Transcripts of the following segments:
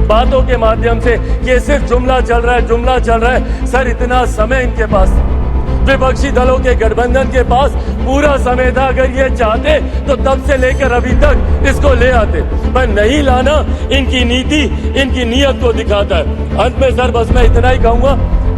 बातों के माध्यम से ये सिर्फ जुमला चल रहा है। सर इतना समय इनके पास, विपक्षी दलों के गठबंधन के पास पूरा समय था। अगर ये चाहते तो तब से लेकर अभी तक इसको ले आते, पर नहीं लाना इनकी नीति, इनकी नीयत को दिखाता है। अंत में सर बस मैं इतना ही कहूंगा,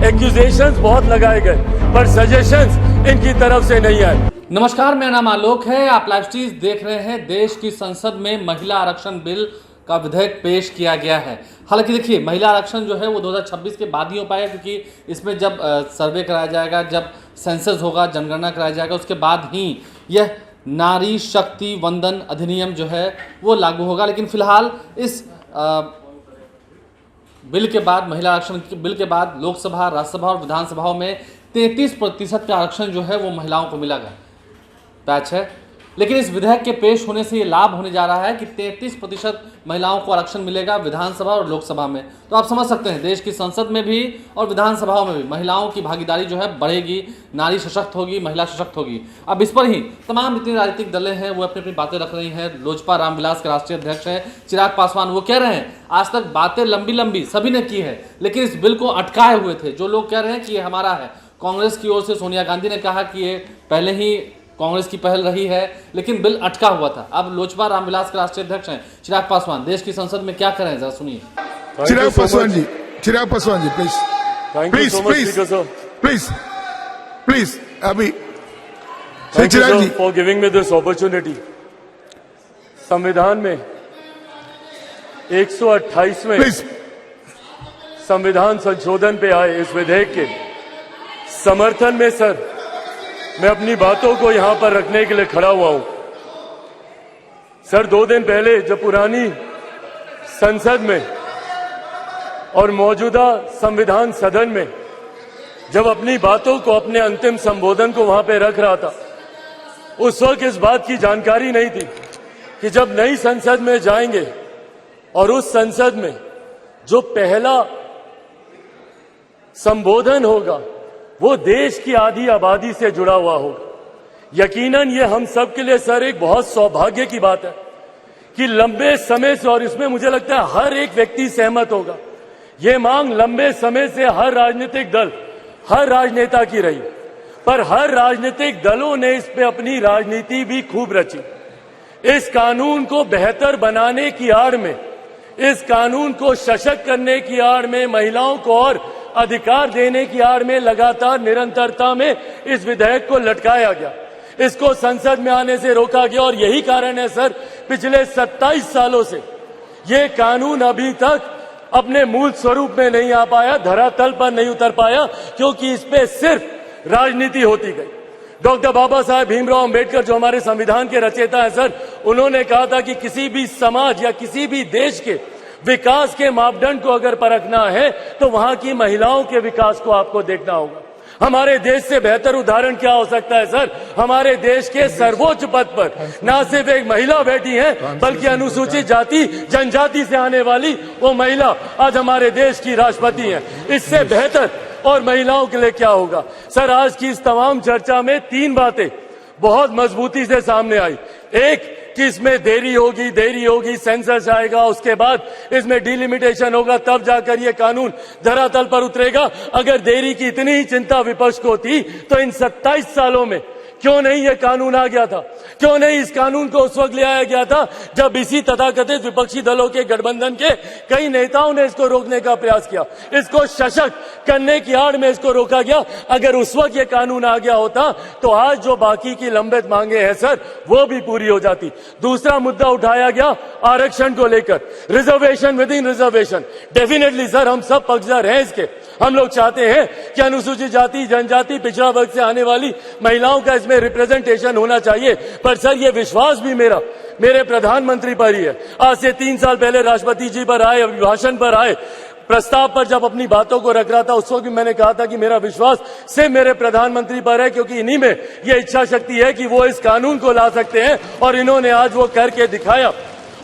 एक्यूजेशंस बहुत लगाए गए पर सजेशंस इनकी तरफ से नहीं आए। नमस्कार, मेरा नाम आलोक है। आप लाइव स्ट्रीम देख रहे हैं। देश की संसद में महिला आरक्षण बिल का विधेयक पेश किया गया है। हालांकि देखिए, महिला आरक्षण जो है वो 2026 के बाद ही हो पाएगा, क्योंकि इसमें जब सर्वे कराया जाएगा, जब सेंसस होगा, जनगणना कराया जाएगा, उसके बाद ही यह नारी शक्ति वंदन अधिनियम जो है वो लागू होगा। लेकिन फिलहाल इस बिल के बाद, महिला आरक्षण बिल के बाद लोकसभा, राज्यसभा और विधानसभाओं में 33% का आरक्षण जो है वो महिलाओं को मिलेगा, पैच है। लेकिन इस विधेयक के पेश होने से ये लाभ होने जा रहा है कि 33% महिलाओं को आरक्षण मिलेगा विधानसभा और लोकसभा में। तो आप समझ सकते हैं, देश की संसद में भी और विधानसभाओं में भी महिलाओं की भागीदारी जो है बढ़ेगी, नारी सशक्त होगी, महिला सशक्त होगी। अब इस पर ही तमाम जितनी राजनीतिक दलें हैं वो अपनी अपनी बातें रख रही हैं। लोजपा रामविलास के राष्ट्रीय अध्यक्ष हैं चिराग पासवान, वो कह रहे हैं आज तक बातें लंबी सभी ने की है, लेकिन इस बिल को अटकाए हुए थे। जो लोग कह रहे हैं कि ये हमारा है, कांग्रेस की ओर से सोनिया गांधी ने कहा कि ये पहले ही कांग्रेस की पहल रही है, लेकिन बिल अटका हुआ था। अब लोजपा रामविलास के राष्ट्रीय अध्यक्ष हैं चिराग पासवान, देश की संसद में क्या करें, जरा सुनिए। चिराग पासवान जी, प्लीज अभी Chirag ji for giving me this opportunity. संविधान में 128वें संविधान संशोधन पे आए इस विधेयक के समर्थन में सर मैं अपनी बातों को यहां पर रखने के लिए खड़ा हुआ हूं। सर 2 दिन पहले जब पुरानी संसद में और मौजूदा संविधान सदन में जब अपनी बातों को, अपने अंतिम संबोधन को वहां पे रख रहा था, उस वक्त इस बात की जानकारी नहीं थी कि जब नई संसद में जाएंगे और उस संसद में जो पहला संबोधन होगा वो देश की आधी आबादी से जुड़ा हुआ होगा। यकीनन ये हम सब के लिए सर एक बहुत सौभाग्य की बात है कि लंबे समय से, और इसमें मुझे लगता है हर एक व्यक्ति सहमत होगा, ये मांग लंबे समय से हर राजनीतिक दल, हर राजनेता की रही, पर हर राजनीतिक दलों ने इस पे अपनी राजनीति भी खूब रची। इस कानून को बेहतर बनाने की आड़ में, इस कानून को सशक्त करने की आड़ में, महिलाओं को और अधिकार देने की आड़ में लगातार निरंतरता में इस विधेयक को लटकाया गया, इसको संसद में आने से रोका गया। और यही कारण है सर, पिछले 27 सालों से ये कानून अभी तक अपने मूल स्वरूप में नहीं आ पाया, धरातल पर नहीं उतर पाया, क्योंकि इस पे सिर्फ राजनीति होती गई। डॉक्टर बाबा साहेब भीमराव अंबेडकर जो हमारे संविधान के रचयिता हैं सर, उन्होंने कहा था कि किसी भी समाज या किसी भी देश के विकास के मापदंड को अगर परखना है तो वहां की महिलाओं के विकास को आपको देखना होगा। हमारे देश से बेहतर उदाहरण क्या हो सकता है सर? हमारे देश के सर्वोच्च पद पर ना सिर्फ एक महिला बैठी है, बल्कि अनुसूचित जाति जनजाति से आने वाली वो महिला आज हमारे देश की राष्ट्रपति है। इससे बेहतर और महिलाओं के लिए क्या होगा सर? आज की इस तमाम चर्चा में 3 बातें बहुत मजबूती से सामने आई। एक कि इसमें देरी होगी, सेंसस आएगा, उसके बाद इसमें डिलिमिटेशन होगा, तब जाकर ये कानून धरातल पर उतरेगा। अगर देरी की इतनी ही चिंता विपक्ष को थी तो इन 27 सालों में क्यों नहीं ये कानून आ गया था? क्यों नहीं इस कानून को उस वक्त ले आया गया था जब इसी तथाकथित विपक्षी दलों के गठबंधन के कई नेताओं ने इसको रोकने का प्रयास किया, इसको सशक्त करने की आड़ में इसको रोका गया। अगर उस वक्त ये कानून आ गया होता तो आज जो बाकी की लंबित मांगे हैं सर, वो भी पूरी हो जाती। दूसरा मुद्दा उठाया गया आरक्षण को लेकर, reservation with in reservation. Definitely sir हम सब पक्षधर हैं इसके। हम लोग चाहते हैं कि अनुसूचित जाति, जनजाति, पिछड़ा वर्ग से आने वाली महिलाओं का इसमें रिप्रेजेंटेशन होना चाहिए। पर सर ये विश्वास भी मेरे प्रधानमंत्री पर ही है। आज से 3 साल पहले राष्ट्रपति जी पर आए, अभिभाषण पर आए, प्रस्ताव पर जब अपनी बातों को रख रहा था, उस वक्त भी मैंने कहा था कि मेरा विश्वास सिर्फ मेरे प्रधानमंत्री पर है, क्योंकि इन्हीं में यह इच्छा शक्ति है कि वो इस कानून को ला सकते हैं, और इन्होंने आज वो करके दिखाया।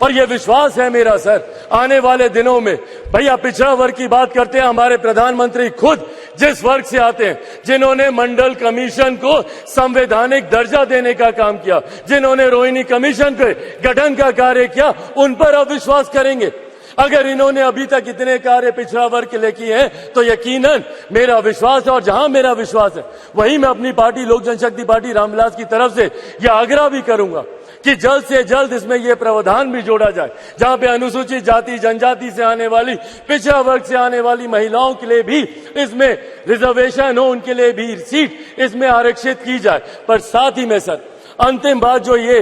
और ये विश्वास है मेरा सर, आने वाले दिनों में, भैया पिछड़ा वर्ग की बात करते हैं, हमारे प्रधानमंत्री खुद जिस वर्ग से आते हैं, जिन्होंने मंडल कमीशन को संवैधानिक दर्जा देने का काम किया, जिन्होंने रोहिणी कमीशन पे गठन का कार्य किया, उन पर अब विश्वास करेंगे। अगर इन्होंने अभी तक इतने कार्य पिछड़ा वर्ग के लिए किए हैं तो यकीनन मेरा विश्वास है, और जहां मेरा विश्वास है वहीं मैं अपनी पार्टी लोक जनशक्ति पार्टी रामविलास की तरफ से यह आग्रह भी करूंगा कि जल्द से जल्द इसमें यह प्रावधान भी जोड़ा जाए जहां पे अनुसूचित जाति जनजाति से आने वाली, पिछड़ा वर्ग से आने वाली महिलाओं के लिए भी इसमें रिजर्वेशन हो, उनके लिए भी सीट इसमें आरक्षित की जाए। पर साथ ही में सर अंतिम बात, जो ये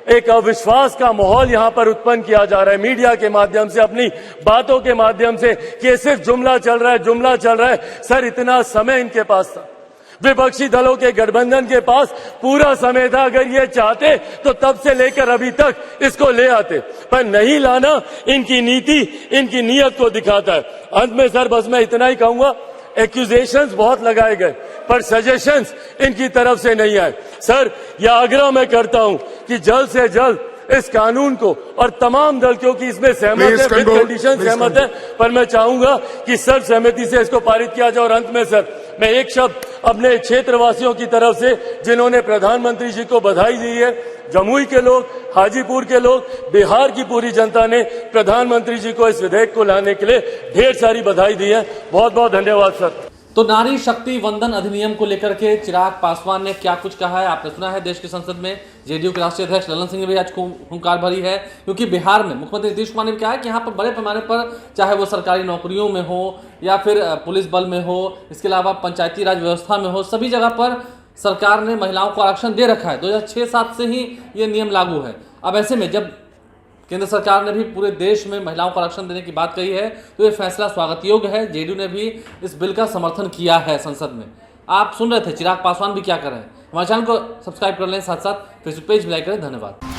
एक अविश्वास का माहौल यहां पर उत्पन्न किया जा रहा है मीडिया के माध्यम से, अपनी बातों के माध्यम से, कि सिर्फ जुमला चल रहा है। सर इतना समय इनके पास था, विपक्षी दलों के गठबंधन के पास पूरा समय था। अगर ये चाहते तो तब से लेकर अभी तक इसको ले आते, पर नहीं लाना इनकी नीति, इनकी नीयत को दिखाता है। अंत में सर बस मैं इतना ही कहूंगा, एक्यूजेशंस बहुत लगाए गए पर सजेशंस इनकी तरफ से नहीं आए। सर यह आग्रह मैं करता हूं कि जल्द से जल्द इस कानून को, और तमाम दल क्योंकि इसमें सहमत है, विद कंडीशन सहमत है, पर मैं चाहूंगा कि सर्वसहमति से इसको पारित किया जाए। और अंत में सर मैं एक शब्द अपने क्षेत्रवासियों की तरफ से, जिन्होंने प्रधानमंत्री जी को बधाई दी है, जमुई के लोग, हाजीपुर के लोग, बिहार की पूरी जनता ने प्रधानमंत्री जी को इस विधेयक को लाने के लिए ढेर सारी बधाई दी है। बहुत बहुत धन्यवाद सर। तो नारी शक्ति वंदन अधिनियम को लेकर के चिराग पासवान ने क्या कुछ कहा है आपने सुना है। देश की संसद में जेडीयू के राष्ट्रीय अध्यक्ष ललन सिंह ने भी आज हुंकार भरी है, क्योंकि बिहार में मुख्यमंत्री नीतीश कुमार ने भी कहा है कि यहाँ पर बड़े पैमाने पर, चाहे वो सरकारी नौकरियों में हो या फिर पुलिस बल में हो, इसके अलावा पंचायती राज व्यवस्था में हो, सभी जगह पर सरकार ने महिलाओं को आरक्षण दे रखा है। 2006-07 से ही ये नियम लागू है। अब ऐसे में जब केंद्र सरकार ने भी पूरे देश में महिलाओं को आरक्षण देने की बात कही है तो ये फैसला स्वागत योग्य है। जेडीयू ने भी इस बिल का समर्थन किया है संसद में। आप सुन रहे थे चिराग पासवान भी क्या कर रहे हैं। हमारे चैनल को सब्सक्राइब कर लें, साथ साथ फेसबुक पेज भी लाइक करें। धन्यवाद।